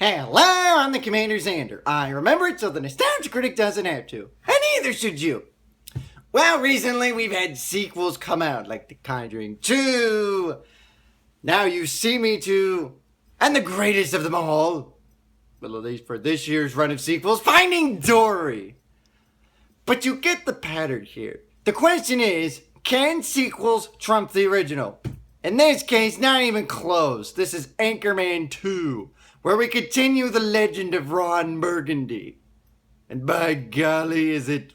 Hello, I'm the CommanderZander. I remember it so the nostalgia critic doesn't have to. And neither should you. Well, recently we've had sequels come out, like The Conjuring 2, Now You See Me 2, and the greatest of them all, well, at least for this year's run of sequels, Finding Dory. But you get the pattern here. The question is, can sequels trump the original? In this case, not even close. This is Anchorman 2, where we continue the legend of Ron Burgundy. And by golly, is it,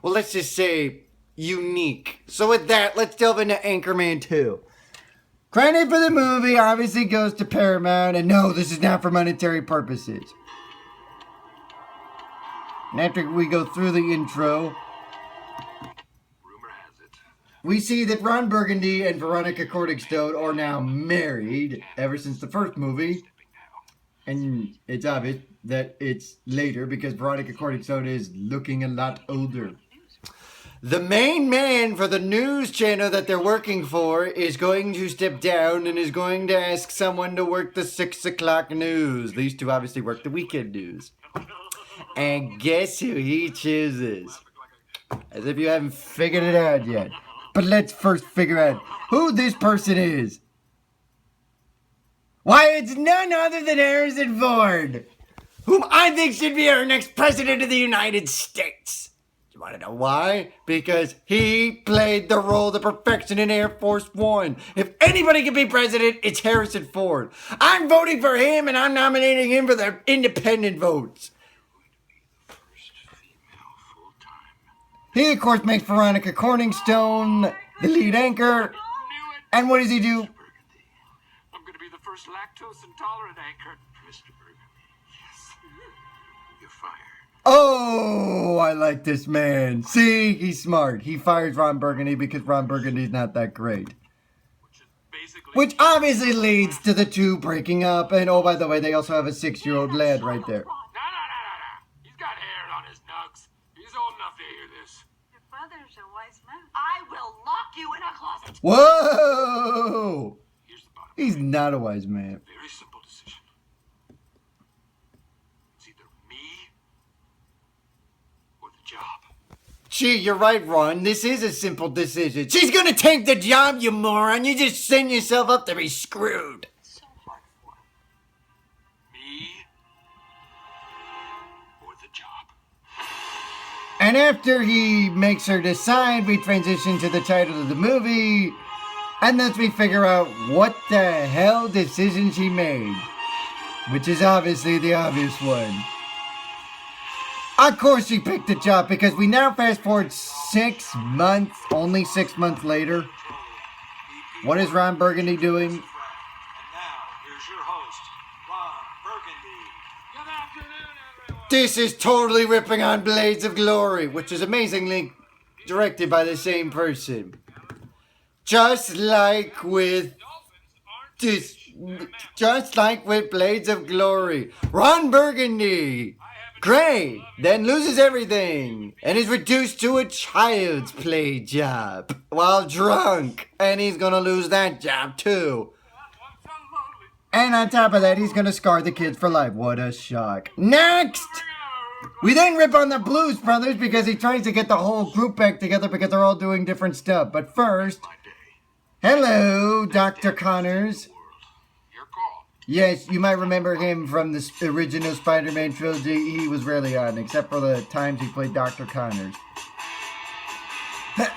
well, let's just say, unique. So with that, let's delve into Anchorman 2. Credit for the movie obviously goes to Paramount, and no, this is not for monetary purposes. And after we go through the intro, we see that Ron Burgundy and Veronica Corningstone are now married ever since the first movie. And it's obvious that it's later because Veronica Corningstone is looking a lot older. The main man for the news channel that they're working for is going to step down and is going to ask someone to work the 6 o'clock news. These two obviously work the weekend news. And guess who he chooses? As if you haven't figured it out yet. But let's first figure out who this person is. Why, it's none other than Harrison Ford, whom I think should be our next president of the United States. Do you want to know why? Because he played the role to perfection in Air Force One. If anybody can be president, it's Harrison Ford. I'm voting for him, and I'm nominating him for the independent votes. He, of course, makes Veronica Corningstone the lead anchor. And what does he do? I'm going to be the first lactose-intolerant anchor. Mr. Burgundy, yes. You're fired. Oh, I like this man. See, he's smart. He fires Ron Burgundy because Ron Burgundy's not that great. Which obviously leads to the two breaking up. And oh, by the way, they also have a 6-year-old lad right there. No. He's got hair on his nugs. He's old enough to hear this. Your father's a wise man. I will lock you in a closet. Whoa! Here's the bottom. He's not a wise man. Very simple decision. It's either me or the job. Gee, you're right, Ron. This is a simple decision. She's gonna take the job, you moron. You just send yourself up to be screwed. So hard for Me or the job. And after he makes her decide, we transition to the title of the movie. And thus we figure out what the hell decision she made. Which is obviously the obvious one. Of course she picked the job because we now fast forward 6 months, only 6 months later. What is Ron Burgundy doing? And now, here's your host, Ron Burgundy. Good afternoon, everyone. This is totally ripping on Blades of Glory, which is amazingly directed by the same person. Just like with Blades of Glory. Ron Burgundy, great, then loses everything and is reduced to a child's play job while drunk. And he's gonna lose that job too. And on top of that, he's gonna scar the kids for life. What a shock. Next! We then rip on the Blues Brothers because he tries to get the whole group back together because they're all doing different stuff. But first, hello, Dr. Connors. Your call. Yes, you might remember him from the original Spider-Man trilogy. He was rarely on, except for the times he played Dr. Connors. San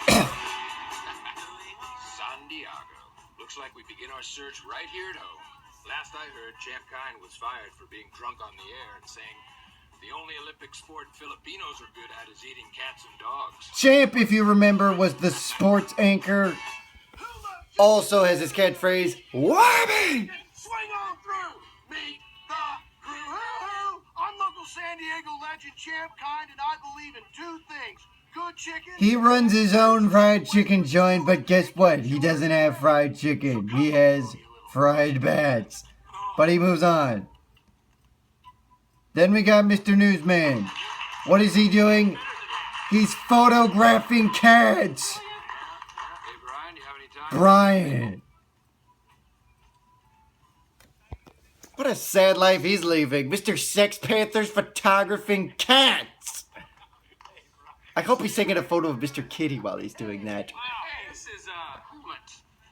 Diego. Looks like we begin our search right here at home. Last I heard, Champ Kine was fired for being drunk on the air and saying the only Olympic sport Filipinos are good at is eating cats and dogs. Champ, if you remember, was the sports anchor. Also has his catchphrase, Whammy! Swing on through! Meet the crew! Hoo-hoo! I'm local San Diego legend Champ Kine, and I believe in 2 things. Good chicken. He runs his own fried chicken joint, but guess what? He doesn't have fried chicken. He has fried bats. But he moves on. Then we got Mr. Newsman. What is he doing? He's photographing cats. Hey, Brian, do you have any time? Brian. What a sad life he's leaving. Mr. Sex Panther's photographing cats. I hope he's taking a photo of Mr. Kitty while he's doing that. Wow, this is Helmet.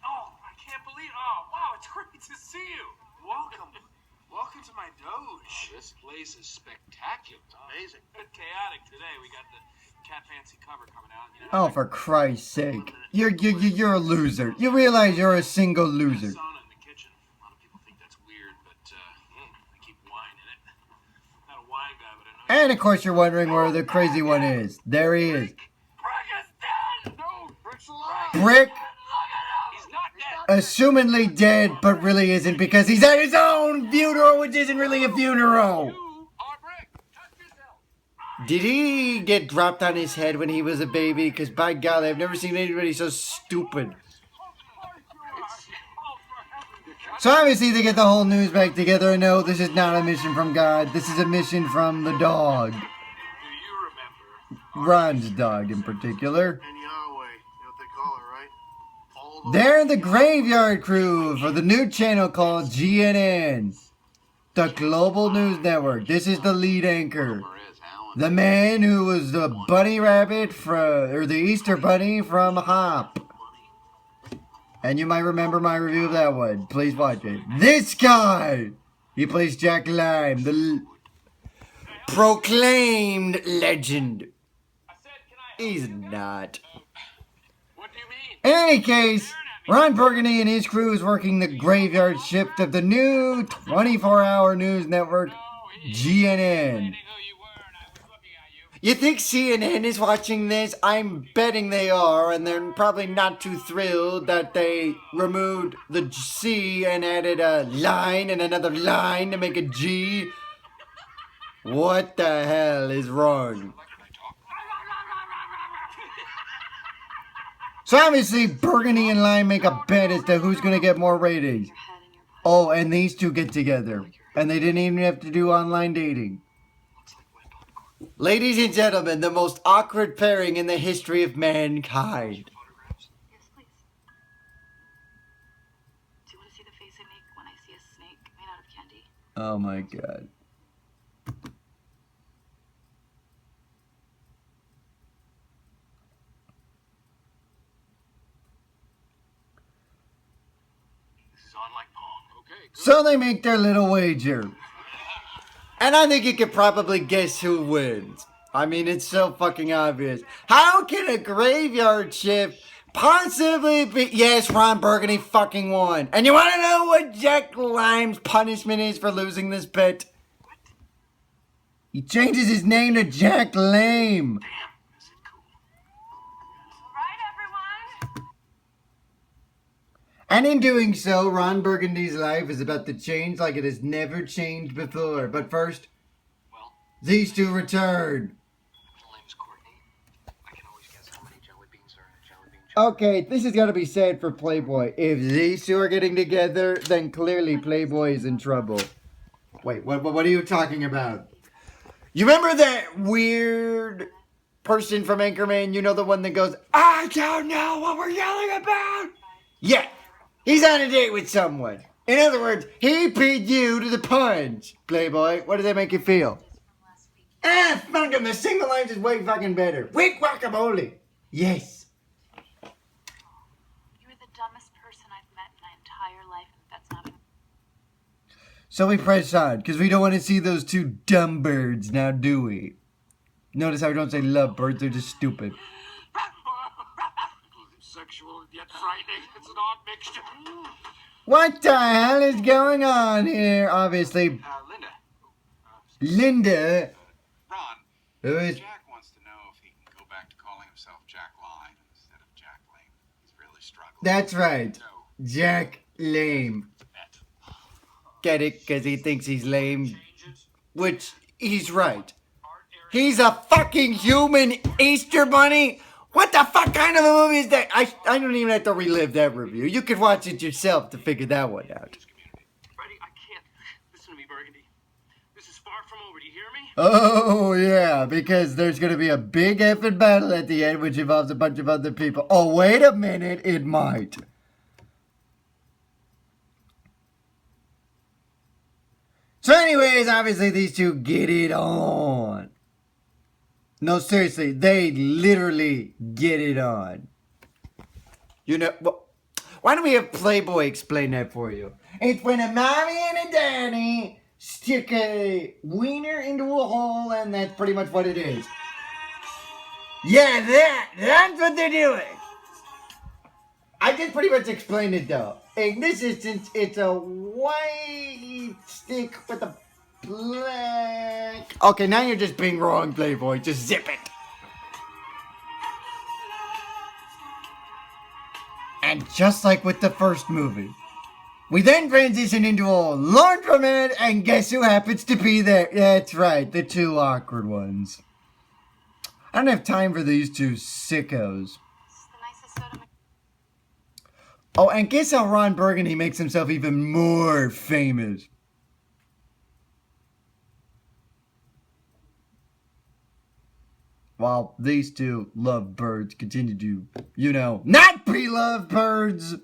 Oh, I can't believe. Oh, wow, it's great to see you. Welcome to my doge. This place is spectacular. Amazing. Bit chaotic today. We got the Cat Fancy cover coming out. You know, Oh, for Christ's sake. You're a loser. You realize you're a single loser. sauna in the kitchen. A lot of people think that's weird, but I keep wine in it. Not a wine guy, but I know. And of course you're wondering where the crazy one is. There he is. Brick is dead. No, Brick's alive. Brick, Look at him. He's not dead. assumedly dead, but really isn't because he's at his own funeral, which isn't really a funeral. You are Brick. Touch yourself. Did he get dropped on his head when he was a baby? Because by golly, I've never seen anybody so stupid. So obviously they get the whole news back together and no, this is not a mission from God. This is a mission from the dog. Do you remember? Ron's dog in particular. And Yahweh, you know what they call it, right? All the They're the graveyard crew for the new channel called GNN. The Global News Network. This is the lead anchor. The man who was the bunny rabbit or the Easter bunny from Hop. And you might remember my review of that one. Please watch it. This guy! He plays Jack Lime, the proclaimed legend. He's not. What do you mean? In any case, Ron Burgundy and his crew is working the graveyard shift of the new 24-hour news network, GNN. You think CNN is watching this? I'm betting they are, and they're probably not too thrilled that they removed the C and added a line and another line to make a G. What the hell is wrong? So obviously, Burgundy and Lime make a bet as to who's going to get more ratings. Oh, and these two get together. And they didn't even have to do online dating. Ladies and gentlemen, the most awkward pairing in the history of mankind. Yes, please. Do you want to see the face I make when I see a snake made out of candy? Oh my god. This is on like Pong. Okay, good. So they make their little wager. And I think you could probably guess who wins. I mean, it's so fucking obvious. How can a graveyard shift possibly be... Yes, Ron Burgundy fucking won. And you want to know what Jack Lime's punishment is for losing this bet? He changes his name to Jack Lame. Is it cool? Right, everyone? And in doing so, Ron Burgundy's life is about to change like it has never changed before. But first, Well, these two return. my name is Courtney. I can always guess how many jelly beans are in a jelly bean jar. Okay, this is gotta be sad for Playboy. If these two are getting together, then clearly Playboy is in trouble. Wait, what are you talking about? You remember that weird person from Anchorman? You know, the one that goes, I don't know what we're yelling about? Yeah, he's on a date with someone. In other words, he beat you to the punch. Playboy, what does that make you feel? Ah, fuck him, the single lines is way fucking better. Wait, guacamole. Yes. You're the dumbest person I've met in my entire life, and that's not... So we press on, because we don't want to see those two dumb birds, now do we? Notice how we don't say love birds, they're just stupid. Sexual yet frightening. It's an odd mixture. What the hell is going on here? Obviously, Linda, Ron, who is... Jack wants to know if he can go back to calling himself Jack Lime instead of Jack Lame. He's really struggling. That's right, No. Jack Lame. Get it? Because he thinks he's lame. Which, he's right. He's a fucking human Easter bunny? What the fuck kind of a movie is that? I don't even have to relive that review. You could watch it yourself to figure that one out. Freddie, I can't. Listen to me, Burgundy. This is far from over. Do you hear me? Oh, yeah, because there's going to be a big effing battle at the end which involves a bunch of other people. Oh, wait a minute, it might. So anyways, obviously these two get it on. No, seriously, they literally get it on. You know, well, why don't we have Playboy explain that for you? It's when a mommy and a daddy stick a wiener into a hole, and that's pretty much what it is. Yeah, that's what they're doing. I just pretty much explained it though. In this instance, it's a white stick with a black. Okay, now you're just being wrong, Playboy. Just zip it. And just like with the first movie, we then transition into a laundromat, and guess who happens to be there? That's right, the two awkward ones. I don't have time for these two sickos. Oh, and guess how Ron Burgundy makes himself even more famous? While these two lovebirds continue to, you know, not be lovebirds.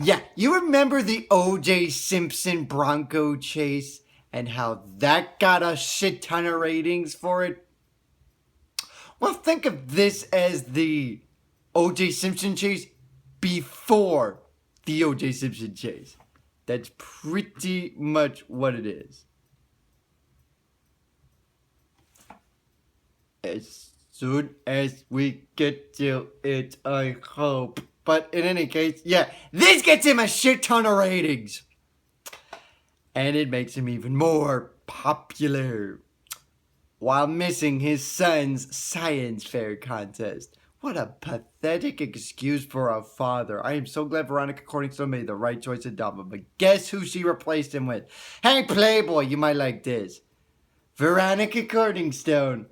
Yeah, you remember the O.J. Simpson Bronco chase and how that got a shit ton of ratings for it? Well, think of this as the O.J. Simpson chase before the O.J. Simpson chase. That's pretty much what it is. As soon as we get to it, I hope. But in any case, yeah, this gets him a shit ton of ratings. And it makes him even more popular. While missing his son's science fair contest. What a pathetic excuse for a father. I am so glad Veronica Corningstone made the right choice in Dumbo. But guess who she replaced him with? Hey, Playboy, you might like this. Veronica Corningstone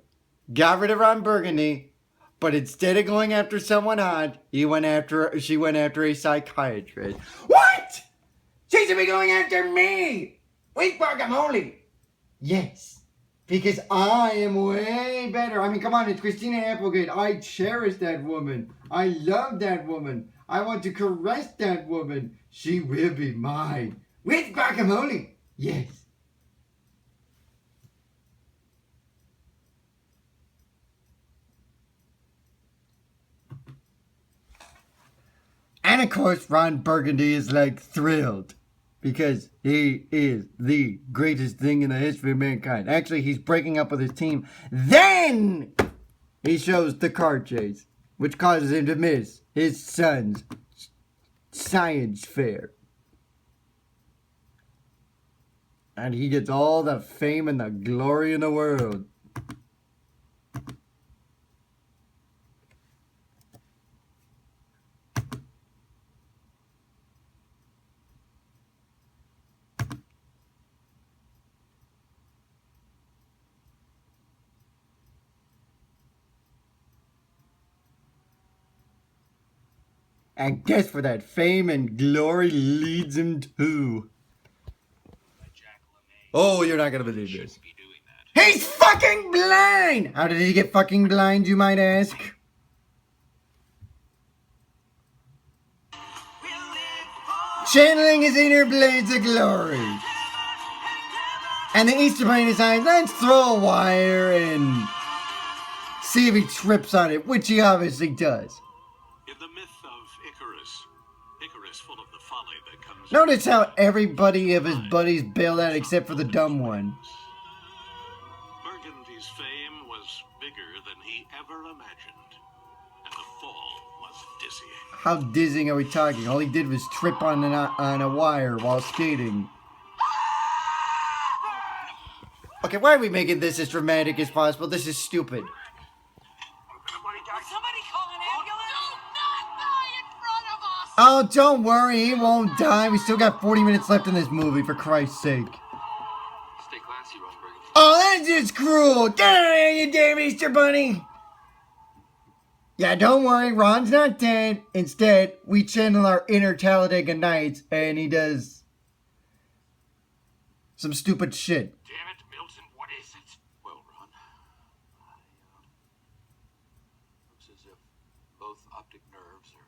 got rid of Ron Burgundy, but instead of going after someone hot, she went after a psychiatrist. What? She should be going after me! Wait, guacamole! Yes. Because I am way better. I mean, come on, it's Christina Applegate. I cherish that woman. I love that woman. I want to caress that woman. She will be mine. With guacamole. Yes. And of course, Ron Burgundy is like thrilled. Because he is the greatest thing in the history of mankind. Actually, he's breaking up with his team. Then he shows the car chase, which causes him to miss his son's science fair. And he gets all the fame and the glory in the world. And guess where that fame and glory leads him to? Oh, you're not gonna believe this. He's fucking blind! How did he get fucking blind, you might ask? Channeling his inner blades of glory. And the Easter Bunny decides, let's throw a wire and see if he trips on it, which he obviously does. Full of the folly that comes. Notice how everybody of his buddies bailed out except for the dumb one. Burgundy's fame was bigger than he ever imagined, and the fall was dizzying. How dizzying are we talking? All he did was trip on a wire while skating. Okay, why are we making this as dramatic as possible? This is stupid. Oh, don't worry, he won't die. We still got 40 minutes left in this movie, for Christ's sake. Stay classy, Ron Burgundy. Oh, that's just cruel. Get out of here, you damn Easter Bunny. Yeah, don't worry, Ron's not dead. Instead, we channel our inner Talladega Nights, and he does some stupid shit. Damn it, Milton, what is it? Well, Ron, looks as if both optic nerves are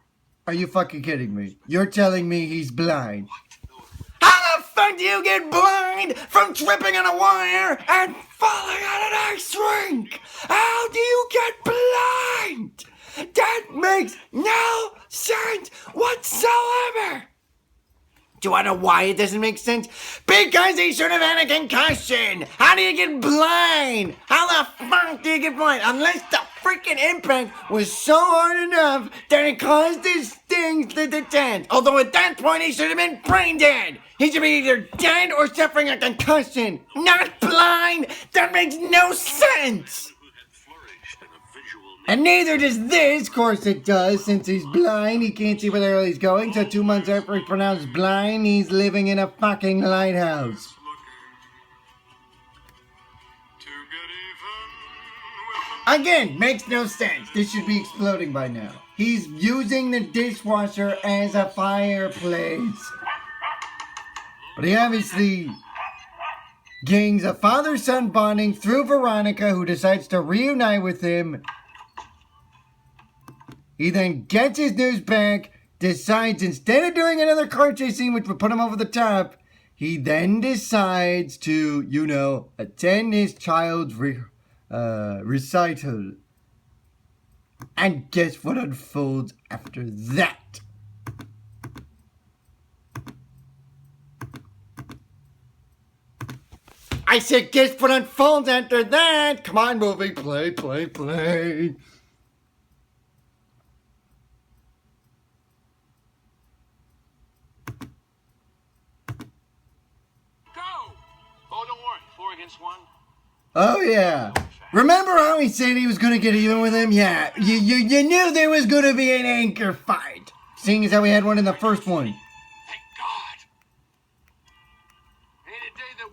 Are you fucking kidding me? You're telling me he's blind? How the fuck do you get blind from tripping on a wire and falling on an ice rink? How do you get blind? That makes no sense whatsoever. Do you want to know why it doesn't make sense? Because he should have had a concussion. How do you get blind? How the fuck do you get blind? Unless the freaking impact was so hard enough that it caused his things to detent. Although at that point he should have been brain dead. He should be either dead or suffering a concussion. Not blind. That makes no sense. And neither does this. Of course it does. Since he's blind, he can't see where the hell he's going. So 2 months after he's pronounced blind, he's living in a fucking lighthouse. Again, makes no sense. This should be exploding by now. He's using the dishwasher as a fireplace. But he obviously gains a father-son bonding through Veronica, who decides to reunite with him. He then gets his news back, decides instead of doing another car chase scene, which would put him over the top, he then decides to, you know, attend his child's recital. And guess what unfolds after that? I said, guess what unfolds after that? Come on, movie, play. Oh yeah. Remember how he said he was gonna get even with him? Yeah. You knew there was gonna be an anchor fight. Seeing as how we had one in the first one. Thank God.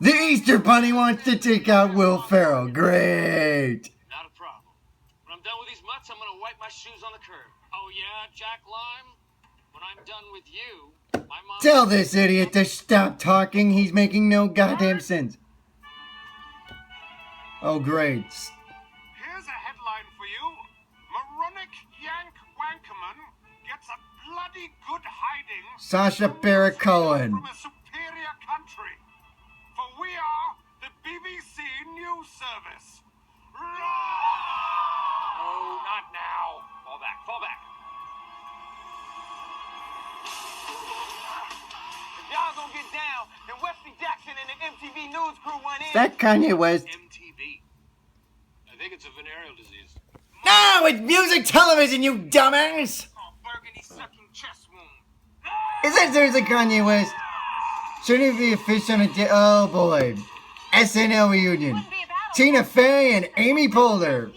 The Easter Bunny wants to take out Will Ferrell. Great. Not a problem. When I'm done with these mutts, I'm gonna wipe my shoes on the curb. Oh yeah, Jack Lime? When I'm done with you, my mom... Tell this idiot to stop talking. He's making no goddamn sense. Oh, great. Here's a headline for you. Moronic Yank Wankerman gets a bloody good hiding. Sacha Baron Cohen. From a superior country. For we are the BBC News Service. Oh, not now. Fall back. If y'all gonna get down, then Wesley Jackson and the MTV News crew went in. Is that Kanye West? MTV. I think it's a venereal disease. No, it's music television, you dumbass! Oh, Burgundy sucking chest wound. Is that seriously Kanye West? Shouldn't it be a fish on a jet? Oh boy. SNL reunion. Tina Fey and Amy Poehler.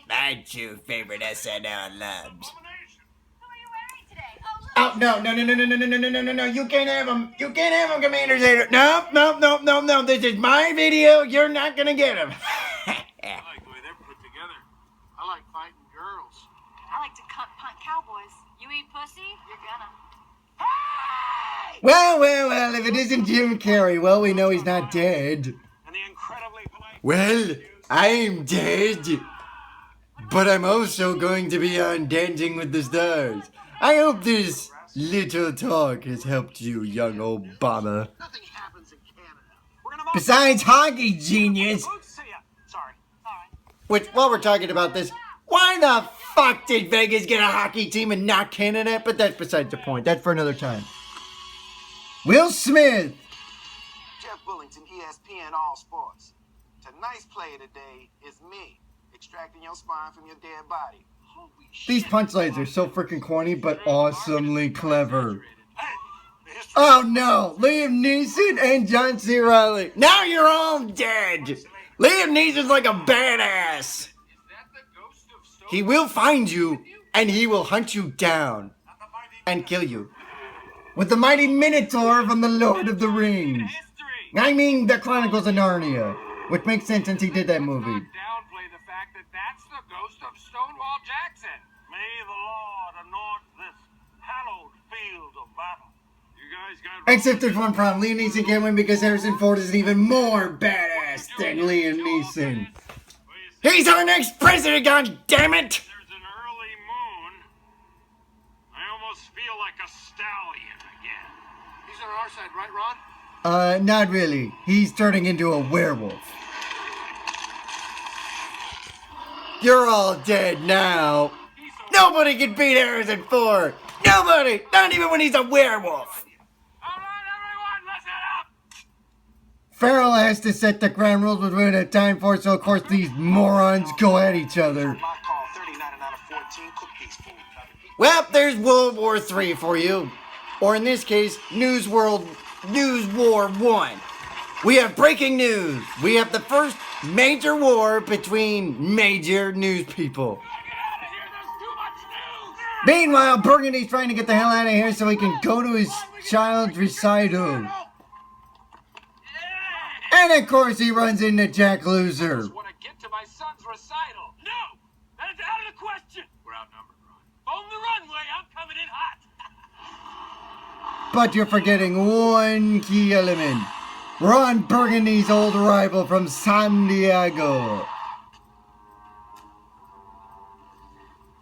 My two favorite SNL alums. Oh, no. You can't have them. You can't have them, CommanderZander. No. This is my video. You're not going to get them. I like the way they're put together. I like fighting girls. I like to punt cowboys. You eat pussy, you're gonna. Well, if it isn't Jim Carrey, well, we know he's not dead. And the incredibly polite... Well, I'm dead. But I'm also going to be on Dancing with the Stars. I hope this little talk has helped you, young Obama. Nothing happens in Canada. We're gonna... Besides hockey, genius. See ya. Sorry. Which, while we're talking about this, why the fuck did Vegas get a hockey team and not Canada? But that's besides the point. That's for another time. Will Smith. Jeff Bullington, ESPN All Sports. Tonight's player today is me, extracting your spine from your dead body. Holy shit. These punchlines are so freaking corny, but awesomely clever. Oh no, Liam Neeson and John C. Reilly. Now you're all dead. Liam Neeson's like a badass. He will find you, and he will hunt you down and kill you. With the mighty Minotaur from the Lord of the Rings. I mean, the Chronicles of Narnia. Which makes sense since he did that movie. Downplay the fact that that's the ghost of Stonewall Jackson. May the Lord anoint this hallowed field of battle. You guys got... Except there's one problem. Liam Neeson can't win because Harrison Ford is even more badass than Liam Neeson. He's our next president, god damn it! There's an early moon. I almost if I can. He's on our side, right, Ron? Not really. He's turning into a werewolf. You're all dead now. Nobody can beat Harrison Ford. Nobody! Not even when he's a werewolf. All right, everyone, listen up! Farrell has to set the ground rules within a time for, so of course these morons go at each other. My call, 39 out of 14, cook these food. Well, there's World War III for you. Or in this case, News War 1. We have breaking news. We have the first major war between major news people. Meanwhile, Burgundy's trying to get the hell out of here so he can go to his child's recital. And of course he runs into Jack Loser. I just want to get to my son's recital. No! That's out of the question! We're outnumbered, Ron. On the runway, I'm coming in hot! But you're forgetting one key element. Ron Burgundy's old rival from San Diego.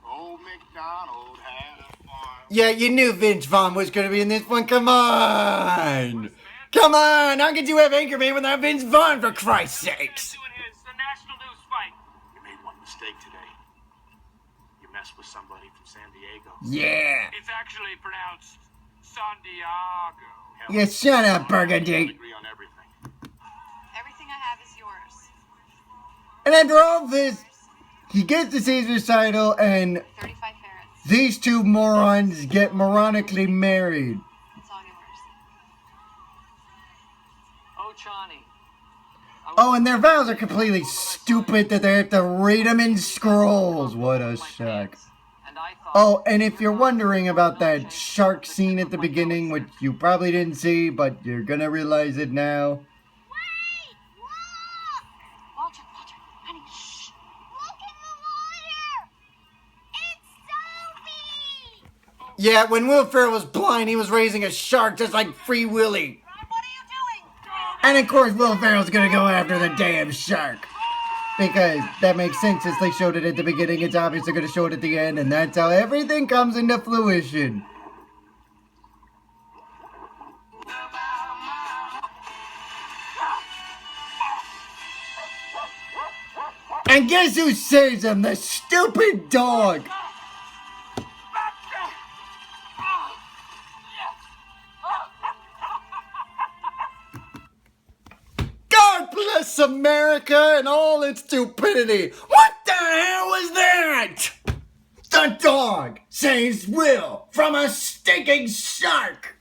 Old McDonald had a farm. Yeah, you knew Vince Vaughn was going to be in this one. Come on. Come on. How could you have Anchorman without Vince Vaughn, for Christ's sakes? It's the national news fight. You made one mistake today. You messed with somebody from San Diego. Yeah. It's actually pronounced San Diego. Yeah, shut up, Burgundy. Agree on everything. Everything I have is yours. And after all this, he gets to see his recital, and 35 ferrets. these two morons get moronically married. It's all yours. Oh, Johnny. Oh, and their vows are completely stupid that they have to read them in scrolls. What a shock. Oh, and if you're wondering about that shark scene at the beginning, which you probably didn't see, but you're gonna realize it now. Wait! Look! Walter, honey, shh. Look in the water! It's Sophie! Yeah, when Will Ferrell was blind, he was raising a shark just like Free Willy. Ron, what are you doing? And of course, Will Ferrell's gonna go after the damn shark. Because that makes sense since they showed it at the beginning, it's obviously gonna show it at the end, and that's how everything comes into fruition. And guess who saves him? The stupid dog! God bless America and all its stupidity! What the hell was that? The dog saves Will from a stinking shark!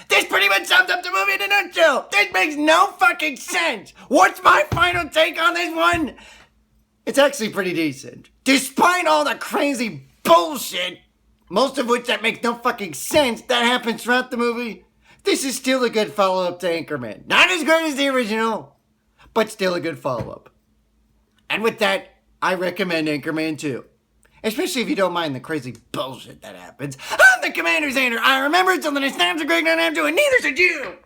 This pretty much sums up the movie in a nutshell! This makes no fucking sense! What's my final take on this one? It's actually pretty decent. Despite all the crazy bullshit, most of which that makes no fucking sense, that happens throughout the movie, this is still a good follow-up to Anchorman. Not as great as the original, but still a good follow-up. And with that, I recommend Anchorman 2. Especially if you don't mind the crazy bullshit that happens. I'm the CommanderZander. I remember it's something that sounds great, and neither should you.